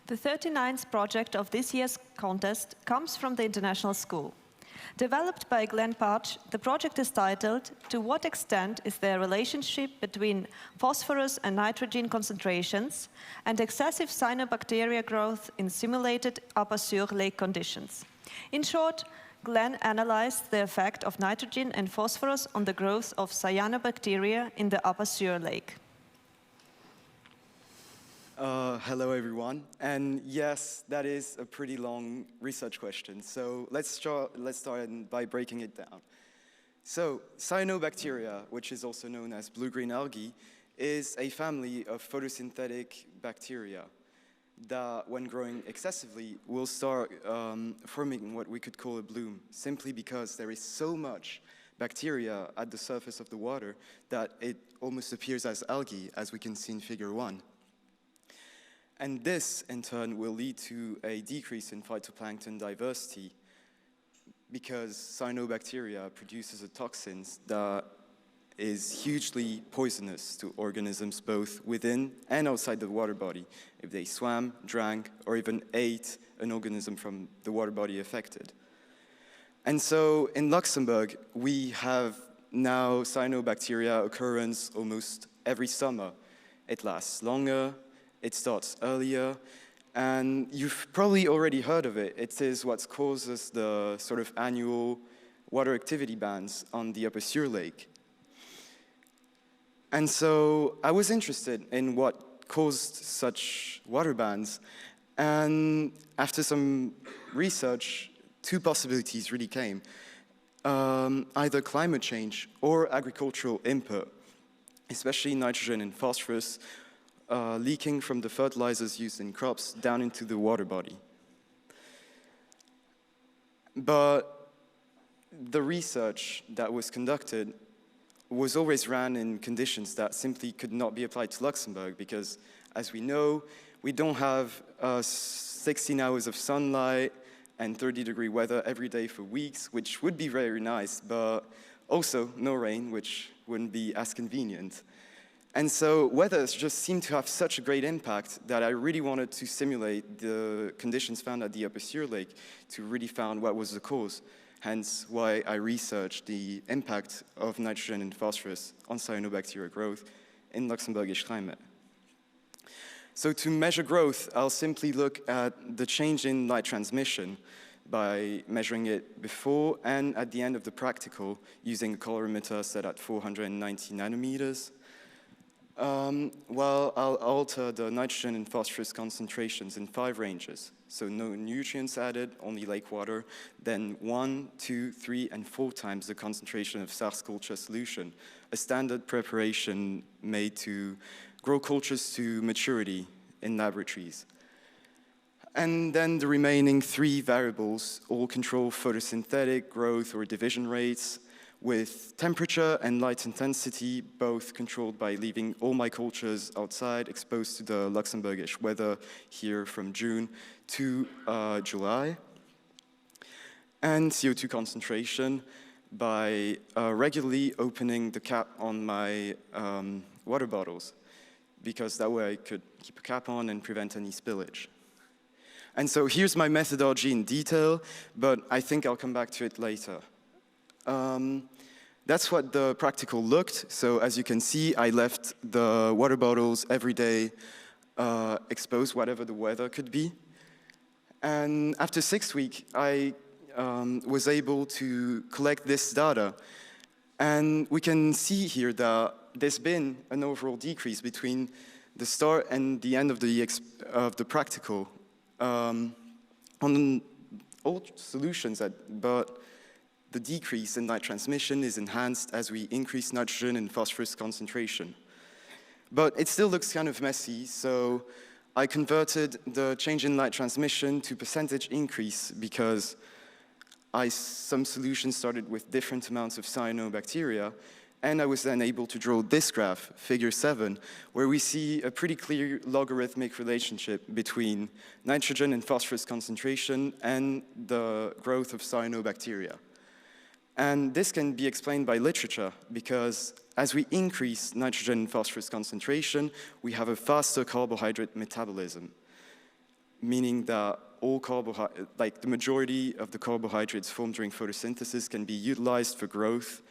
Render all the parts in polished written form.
The 39th project of this year's contest comes from the International School. Developed by Glenn PARTSCH, the project is titled, "To what extent is there a relationship between phosphorus and nitrogen concentrations and excessive cyanobacteria growth in simulated Upper Sûre Lake conditions?" In short, Glenn analyzed the effect of nitrogen and phosphorus on the growth of cyanobacteria in the Upper Sûre Lake. Hello everyone, and yes, that is a pretty long research question, so let's start by breaking it down. So, cyanobacteria, which is also known as blue-green algae, is a family of photosynthetic bacteria that, when growing excessively, will start forming what we could call a bloom, simply because there is so much bacteria at the surface of the water that it almost appears as algae, as we can see in figure 1. And this, in turn, will lead to a decrease in phytoplankton diversity because cyanobacteria produces a toxin that is hugely poisonous to organisms both within and outside the water body if they swam, drank, or even ate an organism from the water body affected. And so in Luxembourg, we have now cyanobacteria occurrence almost every summer. It lasts longer, it starts earlier, and you've probably already heard of it. It is what causes the sort of annual water activity bans on the Upper Sûre Lake. And so I was interested in what caused such water bans, and after some research, two possibilities really came. Either climate change or agricultural input, especially nitrogen and phosphorus, leaking from the fertilizers used in crops down into the water body. But the research that was conducted was always ran in conditions that simply could not be applied to Luxembourg because, as we know, we don't have 16 hours of sunlight and 30-degree weather every day for weeks, which would be very nice, but also no rain, which wouldn't be as convenient. And so weather just seemed to have such a great impact that I really wanted to simulate the conditions found at the Upper Sûre Lake to really find what was the cause, hence why I researched the impact of nitrogen and phosphorus on cyanobacteria growth in Luxembourgish climate. So to measure growth, I'll simply look at the change in light transmission by measuring it before and at the end of the practical using a colorimeter set at 490 nanometers. Well, I'll alter the nitrogen and phosphorus concentrations in 5 ranges. So no nutrients added, only lake water, then 1, 2, 3, and 4 times the concentration of SARS culture solution, a standard preparation made to grow cultures to maturity in laboratories. And then the remaining 3 variables all control photosynthetic growth or division rates, with temperature and light intensity both controlled by leaving all my cultures outside, exposed to the Luxembourgish weather here from June to July. And CO2 concentration by regularly opening the cap on my water bottles, because that way I could keep a cap on and prevent any spillage. And so here's my methodology in detail, but I think I'll come back to it later. That's what the practical looked. So as you can see, I left the water bottles every day exposed, whatever the weather could be. And after 6 weeks, I was able to collect this data. And we can see here that there's been an overall decrease between the start and the end of the practical on all solutions, but the decrease in light transmission is enhanced as we increase nitrogen and phosphorus concentration. But it still looks kind of messy, so I converted the change in light transmission to percentage increase because some solutions started with different amounts of cyanobacteria, and I was then able to draw this graph, figure 7, where we see a pretty clear logarithmic relationship between nitrogen and phosphorus concentration and the growth of cyanobacteria. And this can be explained by literature, because as we increase nitrogen and phosphorus concentration, we have a faster carbohydrate metabolism. meaning that all like the majority of the carbohydrates formed during photosynthesis can be utilized for growth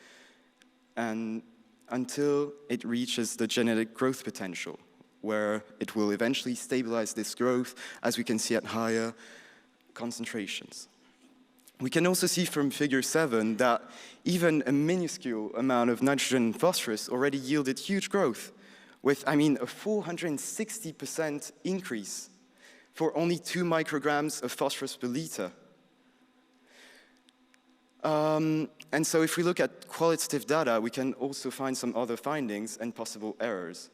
and until it reaches the genetic growth potential, where it will eventually stabilize this growth, as we can see at higher concentrations. We can also see from figure 7 that even a minuscule amount of nitrogen and phosphorus already yielded huge growth, with, a 460% increase for only 2 micrograms of phosphorus per liter. And so if we look at qualitative data, we can also find some other findings and possible errors.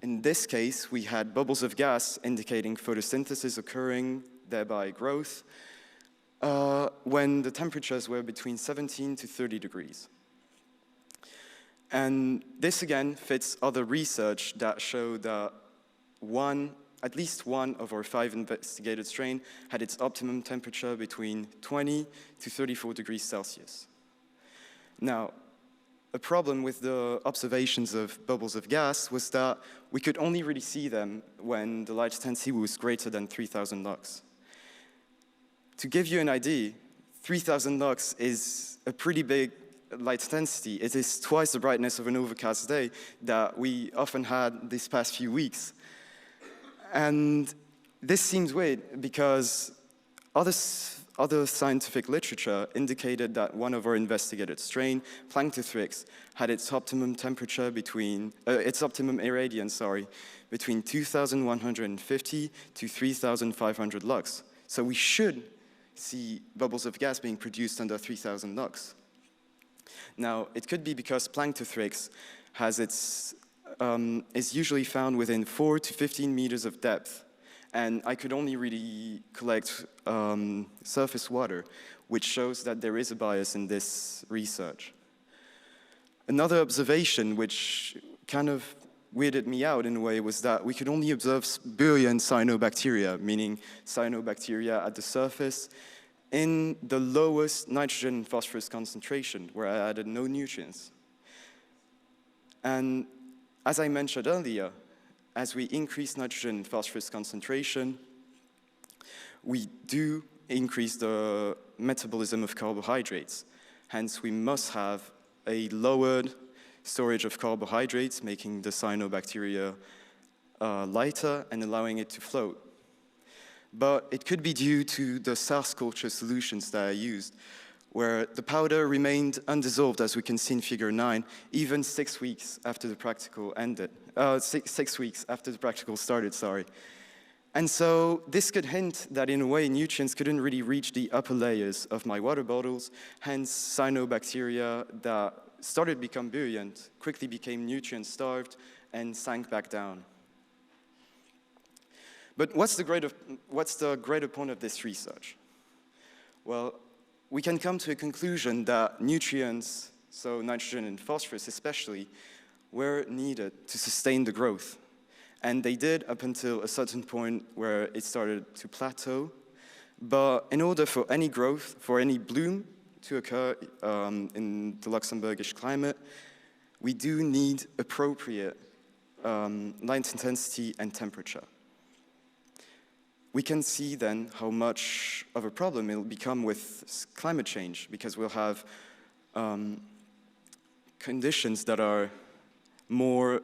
In this case, we had bubbles of gas indicating photosynthesis occurring, thereby growth, when the temperatures were between 17 to 30 degrees. And this again fits other research that showed that at least one of our 5 investigated strains had its optimum temperature between 20 to 34 degrees Celsius. Now, a problem with the observations of bubbles of gas was that we could only really see them when the light intensity was greater than 3,000 lux. To give you an idea, 3,000 lux is a pretty big light intensity. It is twice the brightness of an overcast day that we often had these past few weeks. And this seems weird because other scientific literature indicated that one of our investigated strain, Planktothrix, had its optimum temperature its optimum irradiance, between 2,150 to 3,500 lux. So we should see bubbles of gas being produced under 3,000 lux. Now, it could be because Planktothrix is usually found within 4 to 15 meters of depth, and I could only really collect surface water, which shows that there is a bias in this research. Another observation which kind of weirded me out in a way was that we could only observe buoyant cyanobacteria, meaning cyanobacteria at the surface, in the lowest nitrogen and phosphorus concentration, where I added no nutrients. And as I mentioned earlier, as we increase nitrogen and phosphorus concentration, we do increase the metabolism of carbohydrates. Hence, we must have a lowered storage of carbohydrates, making the cyanobacteria lighter and allowing it to float. But it could be due to the SARS culture solutions that I used, where the powder remained undissolved, as we can see in figure 9, even 6 weeks after the practical ended. 6 weeks after the practical started, sorry. And so this could hint that in a way nutrients couldn't really reach the upper layers of my water bottles, hence cyanobacteria that started to become buoyant, quickly became nutrient-starved, and sank back down. But what's the greater point of this research? Well, we can come to a conclusion that nutrients, so nitrogen and phosphorus especially, were needed to sustain the growth. And they did up until a certain point where it started to plateau. But in order for any growth, for any bloom to occur in the Luxembourgish climate, we do need appropriate light intensity and temperature. We can see then how much of a problem it'll become with climate change, because we'll have conditions that are more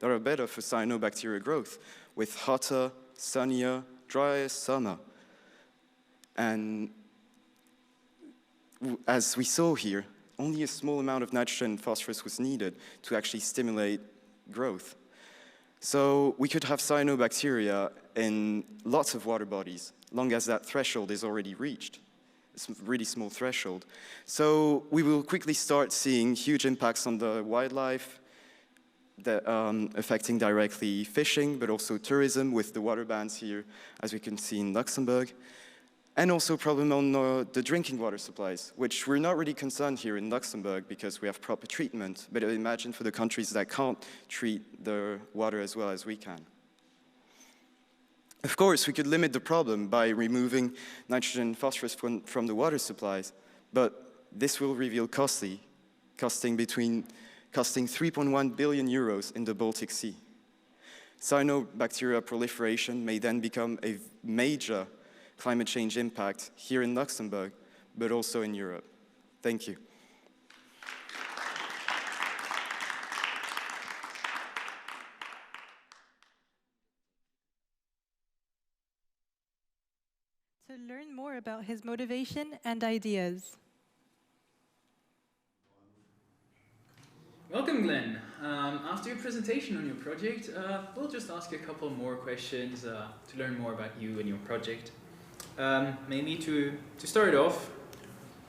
that are better for cyanobacteria growth, with hotter, sunnier, drier summer. And as we saw here, only a small amount of nitrogen and phosphorus was needed to actually stimulate growth. So we could have cyanobacteria in lots of water bodies, long as that threshold is already reached. It's a really small threshold. So we will quickly start seeing huge impacts on the wildlife, that, affecting directly fishing, but also tourism with the water bans here, as we can see in Luxembourg. And also a problem on the drinking water supplies, which we're not really concerned here in Luxembourg because we have proper treatment, but imagine for the countries that can't treat their water as well as we can. Of course, we could limit the problem by removing nitrogen and phosphorus from the water supplies, but this will reveal costing 3.1 billion euros in the Baltic Sea. Cyanobacteria proliferation may then become a major climate change impact here in Luxembourg, but also in Europe. Thank you. To learn more about his motivation and ideas. Welcome, Glenn. After your presentation on your project, we'll just ask you a couple more questions to learn more about you and your project. Maybe to start off,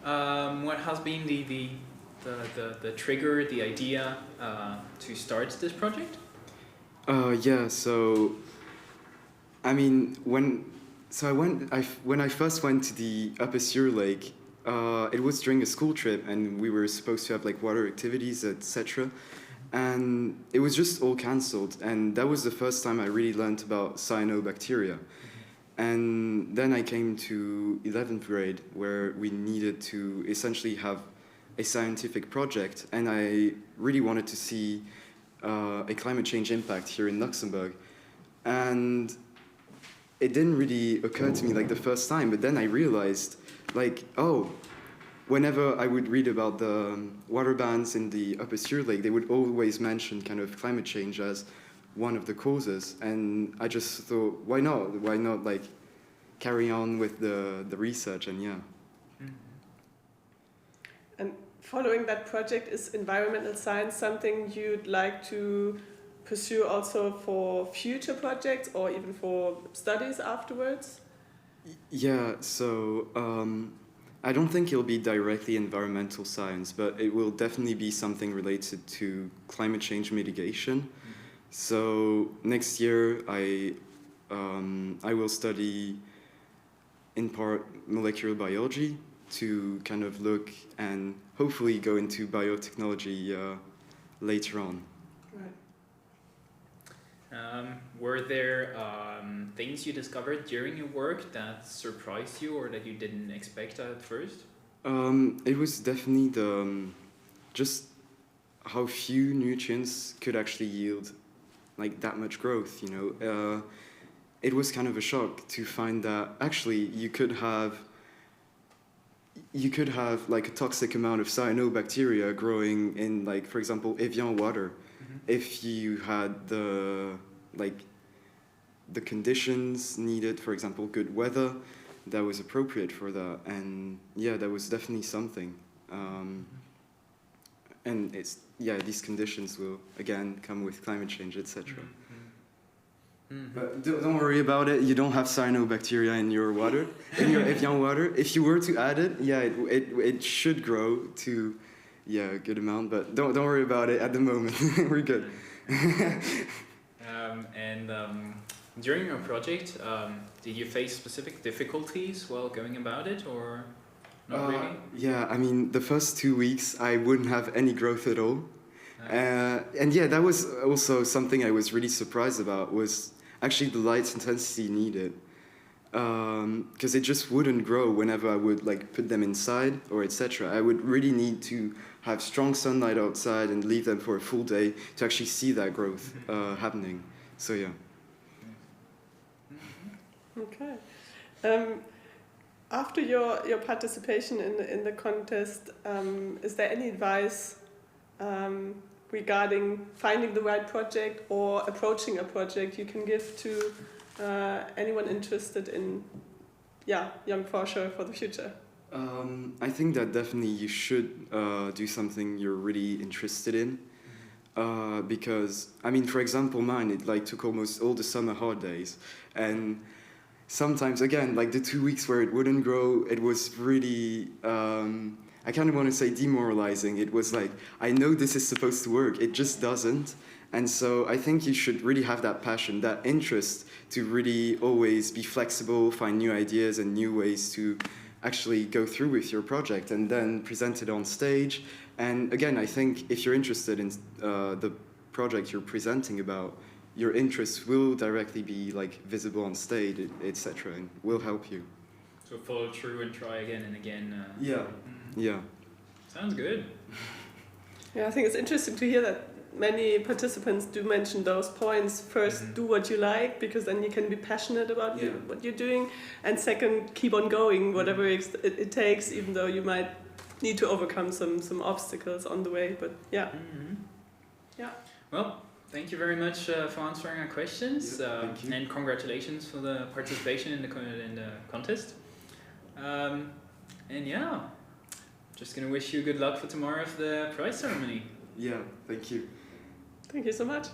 what has been the trigger, the idea to start this project? Yeah, so I mean, when I first went to the Upper Sûre Lake, it was during a school trip, and we were supposed to have like water activities, etc. And it was just all cancelled, and that was the first time I really learned about cyanobacteria. And then I came to 11th grade, where we needed to essentially have a scientific project, and I really wanted to see a climate change impact here in Luxembourg. And it didn't really occur to me like the first time, but then I realized, like, oh, whenever I would read about the water bans in the Upper Sûre Lake, they would always mention kind of climate change as one of the causes. And I just thought, why not? Why not like carry on with the research? And yeah. And following that project, is environmental science something you'd like to pursue also for future projects or even for studies afterwards? Yeah, so I don't think it'll be directly environmental science, but it will definitely be something related to climate change mitigation. So next year I will study in part molecular biology to kind of look and hopefully go into biotechnology later on. Were there things you discovered during your work that surprised you or that you didn't expect at first? It was definitely just how few nutrients could actually yield like that much growth, you know. It was kind of a shock to find that actually you could have like a toxic amount of cyanobacteria growing in, like, for example, Evian water, if you had the conditions needed, for example, good weather that was appropriate for that. And yeah, that was definitely something. And it's, yeah, these conditions will again come with climate change, etc. But don't worry about it. You don't have cyanobacteria in your water, in your Evian water. If you were to add it, yeah, it should grow to, yeah, a good amount. But don't worry about it at the moment. We're good. During your project, did you face specific difficulties while going about it, or not really? Yeah, I mean, the first 2 weeks I wouldn't have any growth at all. And yeah, that was also something I was really surprised about, was actually the light intensity needed. Because it just wouldn't grow whenever I would like put them inside or etc. I would really need to have strong sunlight outside and leave them for a full day to actually see that growth happening. So yeah. Okay. After your participation in the contest, is there any advice regarding finding the right project or approaching a project you can give to anyone interested in, young Fuerscher for the future? I think that definitely you should do something you're really interested in. Because, I mean, for example, mine, it like took almost all the summer holidays. And sometimes, again, like the 2 weeks where it wouldn't grow, it was really, I kind of want to say demoralizing. It was like, I know this is supposed to work, it just doesn't. And so I think you should really have that passion, that interest to really always be flexible, find new ideas and new ways to actually go through with your project and then present it on stage. And again, I think if you're interested in the project you're presenting about, your interests will directly be like visible on stage, etc., and will help you. So follow through and try again and again. Yeah. Yeah. Sounds good. Yeah, I think it's interesting to hear that many participants do mention those points. First, do what you like, because then you can be passionate about what you're doing. And second, keep on going, whatever it takes, even though you might need to overcome some obstacles on the way. But yeah. Well, thank you very much for answering our questions. Thank you. And congratulations for the participation in the contest. And yeah, just gonna wish you good luck for tomorrow for the prize ceremony. Yeah, thank you. Thank you so much.